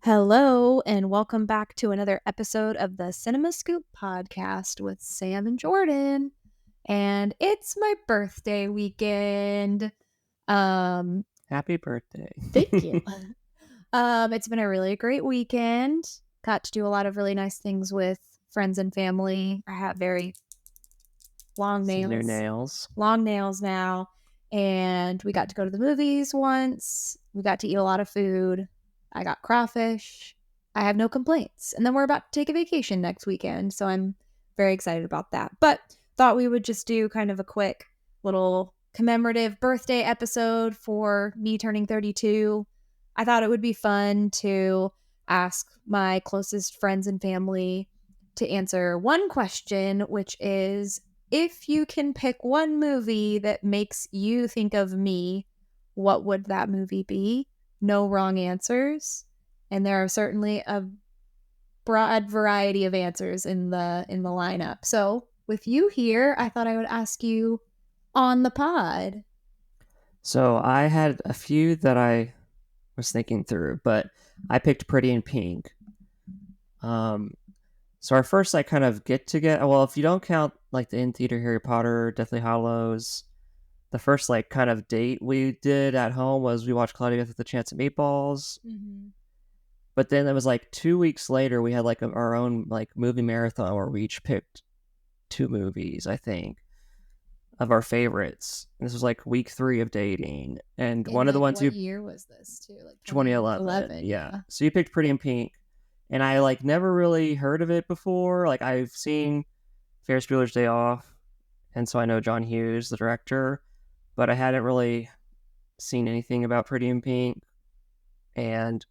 Hello, and welcome back to another episode of the Cinema Scoop podcast with Sam and Jordan. And it's my birthday weekend. Happy birthday. Thank you. It's been a really great weekend. Got to do a lot of really nice things with friends and family. I have very long Some new nails. nails. Long nails now. And we got to go to the movies once. We got to eat a lot of food. I got crawfish. I have no complaints. And then we're about to take a vacation next weekend. So I'm very excited about that. But thought we would just do kind of a quick little commemorative birthday episode for me turning 32. I thought it would be fun to ask my closest friends and family to answer one question, which is, if you can pick one movie that makes you think of me, what would that movie be? No wrong answers. And there are certainly a broad variety of answers in the lineup. So with you here, I thought I would ask you on the pod. So I had a few that I was thinking through, but I picked Pretty in Pink. So our first kind of well, if you don't count like the in-theater Harry Potter, Deathly Hallows, the first kind of date we did at home was we watched Claudia with the Chance of Meatballs. Mm-hmm. But then it was 2 weeks later we had our own movie marathon where we each picked 2 movies, I think, of our favorites. And this was week 3 of dating, and one of the ones what year was this too? 2011. Yeah. So you picked Pretty in Pink, and I never really heard of it before. I've seen Ferris Bueller's Day Off, and so I know John Hughes, the director, but I hadn't really seen anything about Pretty in Pink. And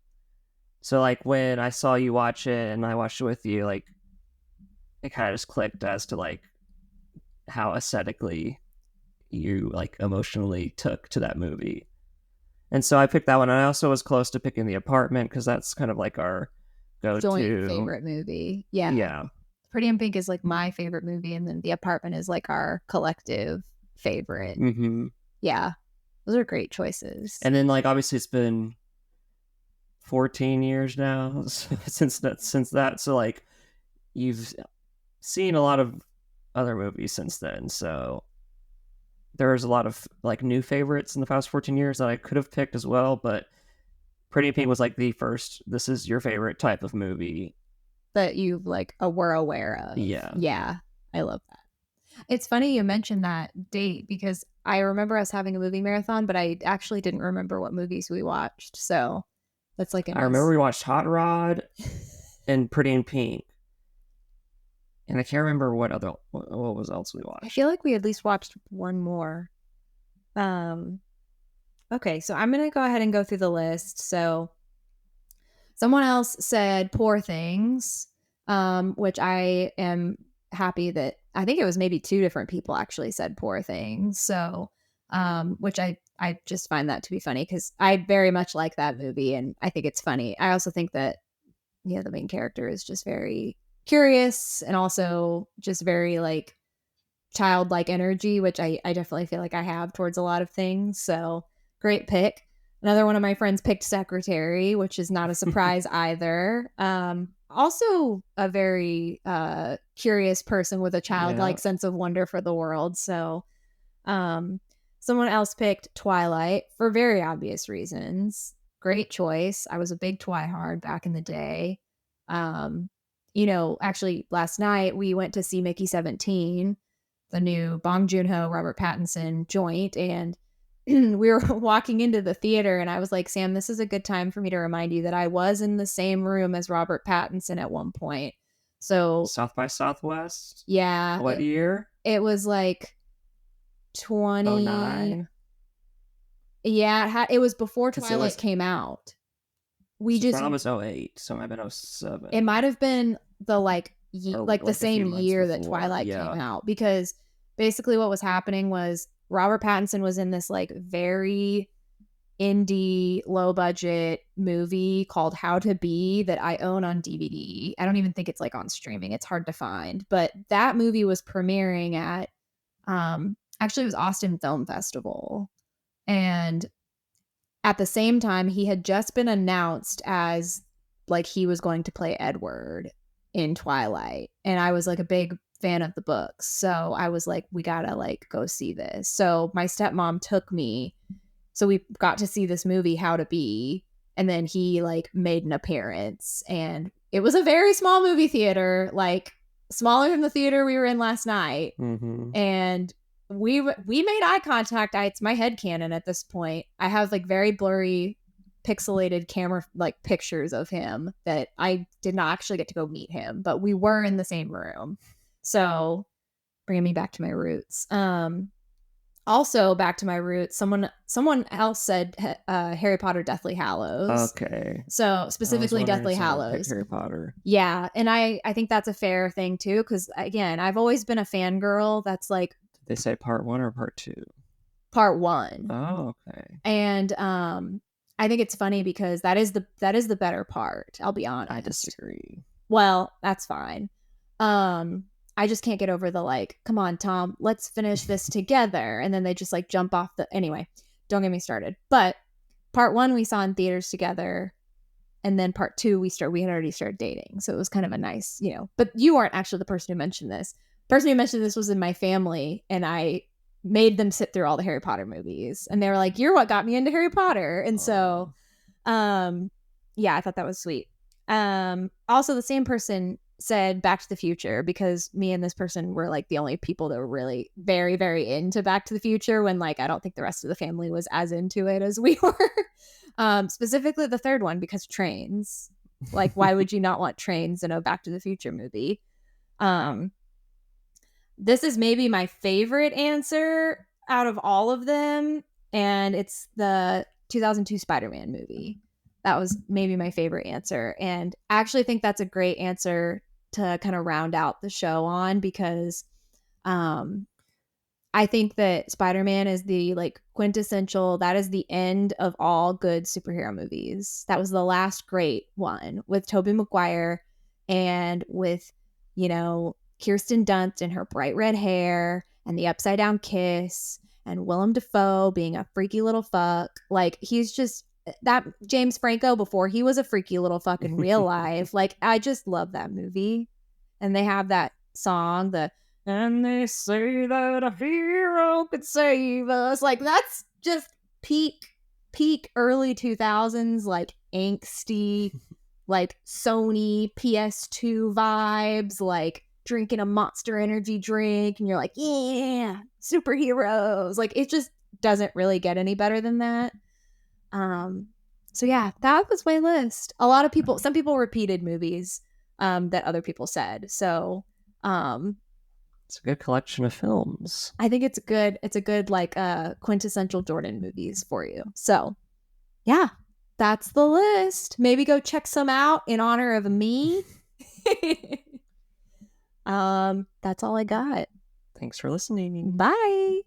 so when I saw you watch it and I watched it with you, it kind of just clicked as to how aesthetically you emotionally took to that movie. And so I picked that one. And I also was close to picking The Apartment because that's kind of our go-to joint favorite movie. Yeah. Yeah. Pretty in Pink is my favorite movie, and then The Apartment is our collective favorite. Mm-hmm. Yeah. Those are great choices. And then obviously it's been 14 years now since that. So you've seen a lot of other movies since then. So there's a lot of new favorites in the past 14 years that I could have picked as well, but Pretty in Pink was the first, this is your favorite type of movie that you were aware of. Yeah. I love that. It's funny you mentioned that date because I remember us having a movie marathon, but I actually didn't remember what movies we watched. So that's I remember we watched Hot Rod and Pretty in Pink. And I can't remember what was else we watched. I feel like we at least watched one more. Okay, so I'm going to go ahead and go through the list. So someone else said Poor Things, which I am happy that I think it was maybe 2 different people actually said Poor Things. So, which I just find that to be funny because I very much like that movie and I think it's funny. I also think that, the main character is just very curious and also just very childlike energy, which I definitely feel like I have towards a lot of things. So great pick. Another one of my friends picked Secretary, which is not a surprise either. Also a very curious person with a childlike sense of wonder for the world. So someone else picked Twilight for very obvious reasons. Great choice. I was a big Twihard back in the day. Actually last night we went to see Mickey 17, the new Bong Joon-ho, Robert Pattinson joint, and we were walking into the theater and I was like, Sam, this is a good time for me to remind you that I was in the same room as Robert Pattinson at one point. So South by Southwest? Yeah. What year? It was 2009. Yeah, it was before Twilight came out. Twilight was 08, so it might have been 07. It might have been the the same year that Twilight came out, because basically what was happening was Robert Pattinson was in this very indie, low budget movie called How to Be that I own on DVD. I don't even think it's on streaming. It's hard to find. But that movie was premiering at actually it was Austin Film Festival. And at the same time, he had just been announced as like he was going to play Edward in Twilight, and I was like a big fan of the books, so I was like, we gotta like go see this. So my stepmom took me, so we got to see this movie How to Be, and then he like made an appearance, and it was a very small movie theater, like smaller than the theater we were in last night. And we made eye contact. It's my headcanon at this point. I have like very blurry pixelated camera like pictures of him that I did not actually get to go meet him, but we were in the same room. So bringing me back to my roots. Also back to my roots, someone else said Harry Potter Deathly Hallows. Okay. So specifically Deathly Hallows. Harry Potter. Yeah, and I think that's a fair thing too, because again, I've always been a fangirl. That's like, did they say part 1 or part 2? Part 1. Oh, okay. And I think it's funny because that is the better part. I'll be honest. I disagree. Well, that's fine. I just can't get over the like, come on, Tom, let's finish this together. And then they just like jump off the, anyway, don't get me started. But part 1 we saw in theaters together. And then part 2 we had already started dating. So it was kind of a nice, but you weren't actually the person who mentioned this. The person who mentioned this was in my family, and I made them sit through all the Harry Potter movies. And they were like, you're what got me into Harry Potter. And so, yeah, I thought that was sweet. Also the same person said Back to the Future, because me and this person were like the only people that were really very, very into Back to the Future, when like I don't think the rest of the family was as into it as we were. Specifically the third one, because trains. Like, why would you not want trains in a Back to the Future movie? This is maybe my favorite answer out of all of them, and it's the 2002 Spider-Man movie. That was maybe my favorite answer. And I actually think that's a great answer to kind of round out the show on, because I think that Spider-Man is the like quintessential, that is the end of all good superhero movies. That was the last great one, with Tobey Maguire and with, Kirsten Dunst and her bright red hair and the upside down kiss, and Willem Dafoe being a freaky little fuck. Like, he's just that James Franco before he was a freaky little fuck in real life. Like, I just love that movie. And they have that song, and they say that a hero could save us. Like, that's just peak early 2000s, like angsty, like Sony PS2 vibes, like drinking a Monster Energy drink, and you're like, yeah, superheroes. Like, it just doesn't really get any better than that. So yeah, that was my list. Some people repeated movies that other people said. So it's a good collection of films. I think it's a good like quintessential Jordan movies for you. So yeah, that's the list. Maybe go check some out in honor of me. That's all I got. Thanks for listening. Bye.